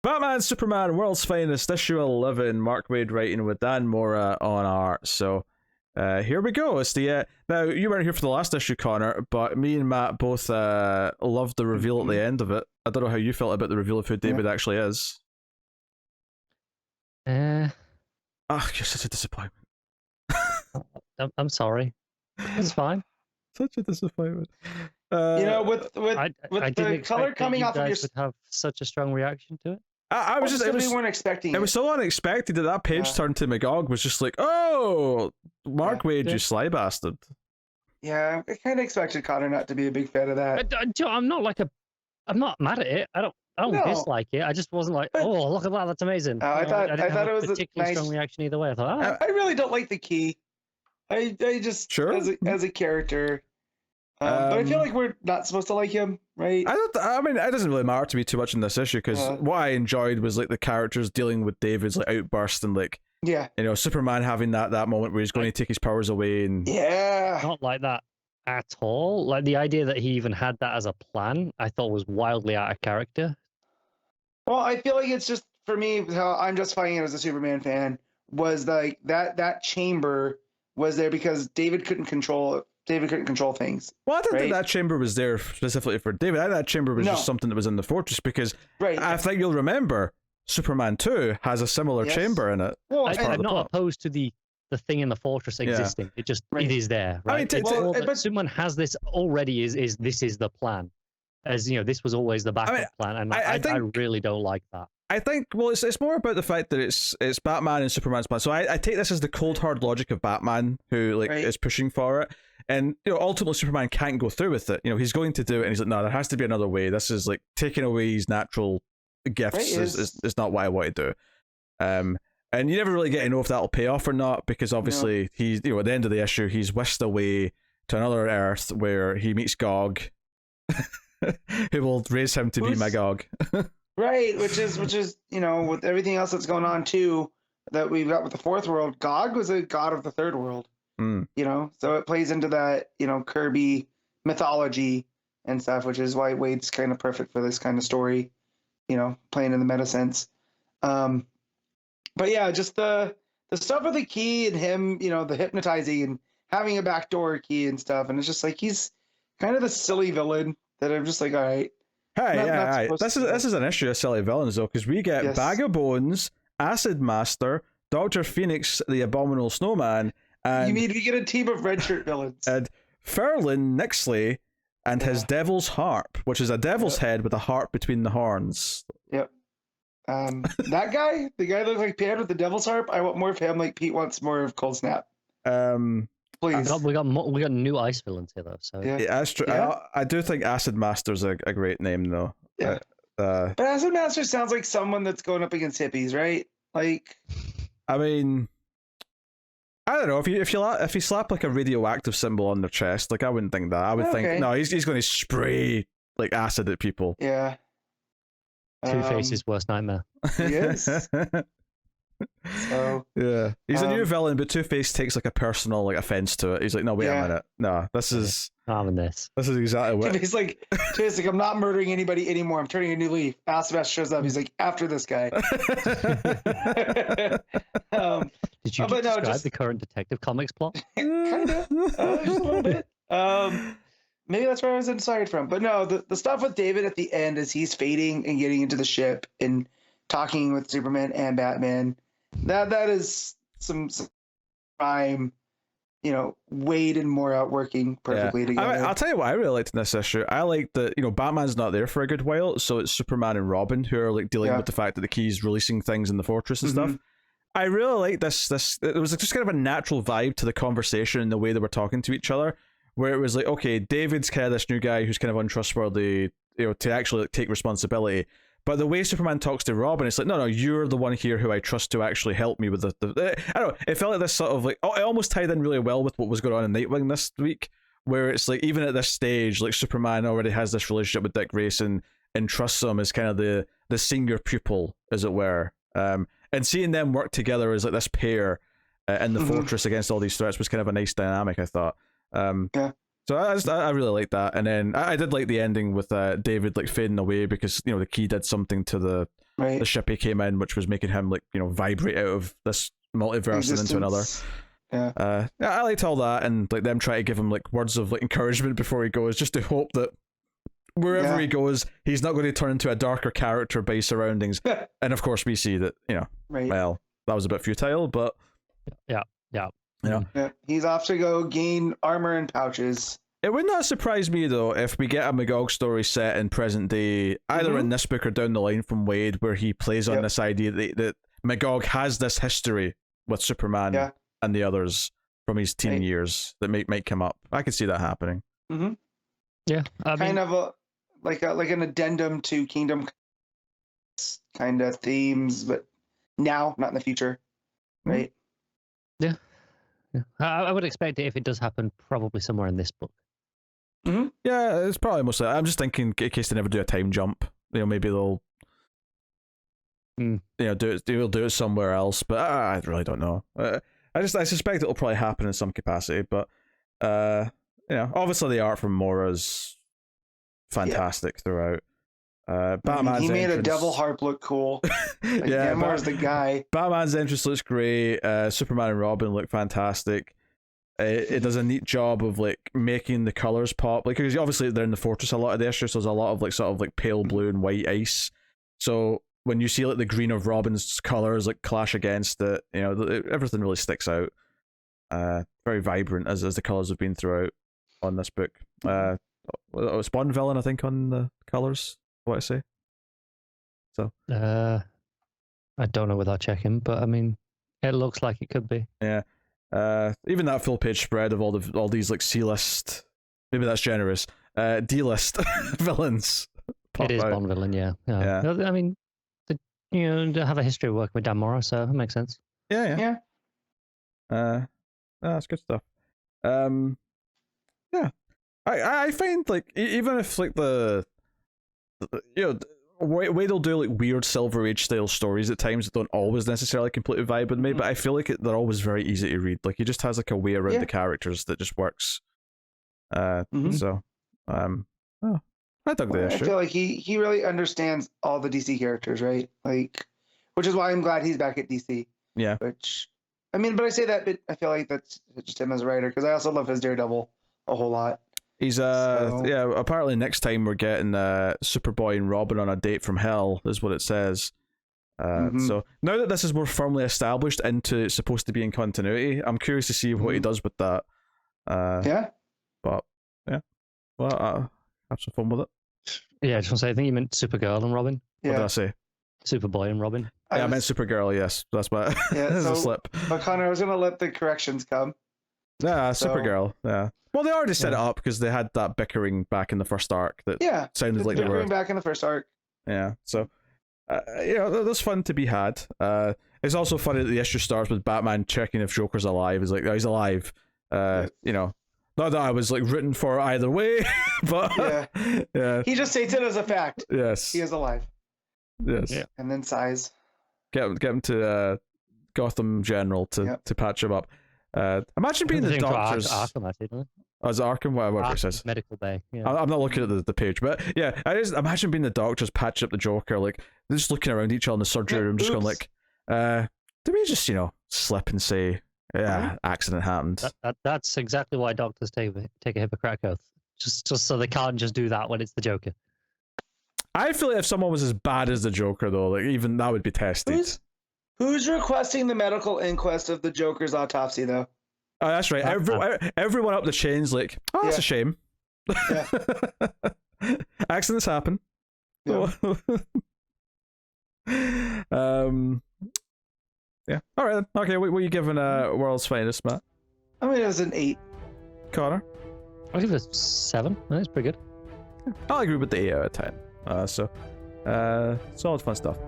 Batman, Superman, World's Finest, issue 11. Mark Waid writing with Dan Mora on art. So here we go. It's the now you weren't here for the last issue, Connor, but me and Matt both loved the reveal at the end of it. I don't know how you felt about the reveal of who David actually is. You're such a disappointment. I'm sorry. It's fine. Such a disappointment. With the color coming off of your... would have such a strong reaction to it. I was just, we weren't expecting it. It was so unexpected that that page turned to Magog was just like, oh, Mark Waid, you sly bastard. Yeah, I kind of expected Connor not to be a big fan of that. I'm not mad at it. I don't dislike it. I just wasn't like, oh, look at that, that's amazing. I thought it was a particularly strong reaction either way. I thought, I really don't like the key. I just as a character. But I feel like we're not supposed to like him, right? I mean, it doesn't really matter to me too much in this issue because what I enjoyed was like the characters dealing with David's like outburst and like, Superman having that moment where he's going to take his powers away and not like that at all. Like the idea that he even had that as a plan, I thought was wildly out of character. Well, I feel like it's just for me how I'm justifying it as a Superman fan was like that chamber was there because David couldn't control things. Well, I didn't think that chamber was there specifically for David. I think that chamber was just something that was in the fortress because I think you'll remember Superman 2 has a similar chamber in it. Well, I'm not opposed to the thing in the fortress existing. It just it is there, right? I mean, but Superman has this already. This is the plan, as you know. This was always the backup plan, and I really don't like that. I think, well, it's more about the fact that it's Batman and Superman's plan. So I take this as the cold hard logic of Batman, who is pushing for it, and ultimately Superman can't go through with it. He's going to do it, and he's like, no, there has to be another way. This is like taking away his natural gifts is not what I want to do. And you never really get to know if that'll pay off or not because obviously he's at the end of the issue he's whisked away to another Earth where he meets Gog, who will raise him to be Magog. Right, which is with everything else that's going on too that we've got with the fourth world, Gog was a god of the third world. So it plays into that Kirby mythology and stuff, which is why Waid's kind of perfect for this kind of story, playing in the meta sense. But yeah, just the stuff with the key and him, the hypnotizing and having a backdoor key and stuff, and it's just like he's kind of the silly villain that I'm just like, all right. Hey, this is an issue of silly villains though, because we get Bag of Bones, Acid Master, Dr. Phoenix, the Abominable Snowman, and you mean we get a team of red shirt villains? And Ferlin Nixley and his Devil's Harp, which is a devil's head with a harp between the horns. Yep. That guy, the guy that looks like Pan with the Devil's Harp, I want more of him. Like Pete wants more of Cold Snap. Please. We got new ice villains here though. So that's true. I do think Acid Master's a great name though. Yeah. But Acid Master sounds like someone that's going up against hippies, right? Like, I mean, I don't know if you slap like a radioactive symbol on their chest, like I wouldn't think that. I would think no, he's going to spray like acid at people. Yeah. Two-Face's worst nightmare. Yes. So yeah, he's a new villain, but Two-Face takes like a personal offense to it. He's like, no, wait a minute, no, this is exactly what he's like. I'm not murdering anybody anymore. I'm turning a new leaf. Aspect shows up. He's like, after this guy. Did you describe the current Detective Comics plot? Kind of, just a little bit. Maybe that's where I was inspired from. But no, the stuff with David at the end as he's fading and getting into the ship and talking with Superman and Batman. That is some prime, Waid and Mora working perfectly together. I'll tell you what I really liked in this issue. I liked that Batman's not there for a good while, so it's Superman and Robin who are like dealing with the fact that the key's releasing things in the fortress and stuff. I really like this. It was just kind of a natural vibe to the conversation and the way they were talking to each other, where it was like, okay, David's kind of this new guy who's kind of untrustworthy, to actually take responsibility. But the way Superman talks to Robin, it's like, no, you're the one here who I trust to actually help me with the I don't know, it felt like this sort of like, it almost tied in really well with what was going on in Nightwing this week, where it's like, even at this stage, like Superman already has this relationship with Dick Grayson and trusts him as kind of the senior pupil, as it were. And seeing them work together as like this pair in the fortress against all these threats was kind of a nice dynamic, I thought. So I really like that, and then I did like the ending with David like fading away because the key did something to the ship he came in, which was making him like vibrate out of this multiverse and into another. Yeah, I liked all that, and like them trying to give him like words of like encouragement before he goes, just to hope that wherever he goes, he's not going to turn into a darker character by his surroundings. And of course, we see that well, that was a bit futile, but he's off to go gain armor and pouches. It would not surprise me though if we get a Magog story set in present day, either in this book or down the line from Waid, where he plays on this idea that Magog has this history with Superman and the others from his teen years that might come up. I could see that happening. Yeah, kind of like an addendum to Kingdom kind of themes, but now, not in the future, right? Yeah. I would expect it if it does happen, probably somewhere in this book. Yeah, it's probably mostly. I'm just thinking in case they never do a time jump, maybe they'll, do it. They'll do it somewhere else. But I really don't know. I suspect it'll probably happen in some capacity. But obviously the art from Mora's fantastic throughout. Batman's he made entrance... a devil harp look cool. Like, Mora's the guy. Batman's entrance looks great. Superman and Robin look fantastic. It does a neat job of like making the colors pop, like because obviously they're in the fortress a lot of the issues, so there's a lot of like sort of like pale blue and white ice. So when you see like the green of Robin's colors like clash against it, everything really sticks out. Very vibrant as the colors have been throughout on this book. Spawn villain, I think, on the colors. What I say? So I don't know without checking, but I mean, it looks like it could be. Yeah. Even that full page spread of all these like C-list, maybe that's generous, D-list villains. It is Bond villain, yeah. I mean, they have a history of working with Dan Morrow, so it makes sense. Yeah. That's good stuff. Yeah, I find like even if like Waid will do like weird Silver Age style stories at times that don't always necessarily completely vibe with me, but I feel like they're always very easy to read. Like he just has like a way around the characters that just works. So I dug the issue. I feel like he really understands all the DC characters, right? Like, which is why I'm glad he's back at DC. Yeah. Which, I mean, but I say that, but I feel like that's just him as a writer, because I also love his Daredevil a whole lot. He's apparently next time we're getting Superboy and Robin on a date from hell is what it says. So now that this is more firmly established into supposed to be in continuity, I'm curious to see what he does with that. But yeah, well, have some fun with it. Yeah, I just want to say, I think you meant Supergirl and Robin. What did I say? Superboy and Robin. I meant Supergirl. Yes, that's my that's a slip. But Connor, I was gonna let the corrections come. Supergirl. Yeah. Well, they already set it up because they had that bickering back in the first arc that sounded like they were back in the first arc. Yeah, so that's fun to be had. It's also funny that the issue starts with Batman checking if Joker's alive. He's like, oh, he's alive. Not that I was like rooting for either way, but yeah, he just states it as a fact. Yes, he is alive. Yes, and then sighs. Get him to Gotham General to patch him up. Imagine being the doctors. Arkham, I think. As Arkham, whatever it says. Medical Bay. Yeah. I'm not looking at the page, but yeah, I just imagine being the doctors patching up the Joker, like they're just looking around each other in the surgery room, just going like, "Did we just slip and say, accident happened?" That's exactly why doctors take a Hippocratic oath, just so they can't just do that when it's the Joker. I feel like if someone was as bad as the Joker, though, like even that would be tested. Who's requesting the medical inquest of the Joker's autopsy, though? Oh, that's right. Everyone up the chain's like, oh, that's a shame. Yeah. Accidents happen. Yeah. Yeah. All right then. Okay, what are you giving World's Finest, Matt? I mean, it was an 8. Connor? I'll give it a 7. That's pretty good. I'll agree with the 8 out of 10. Solid fun stuff.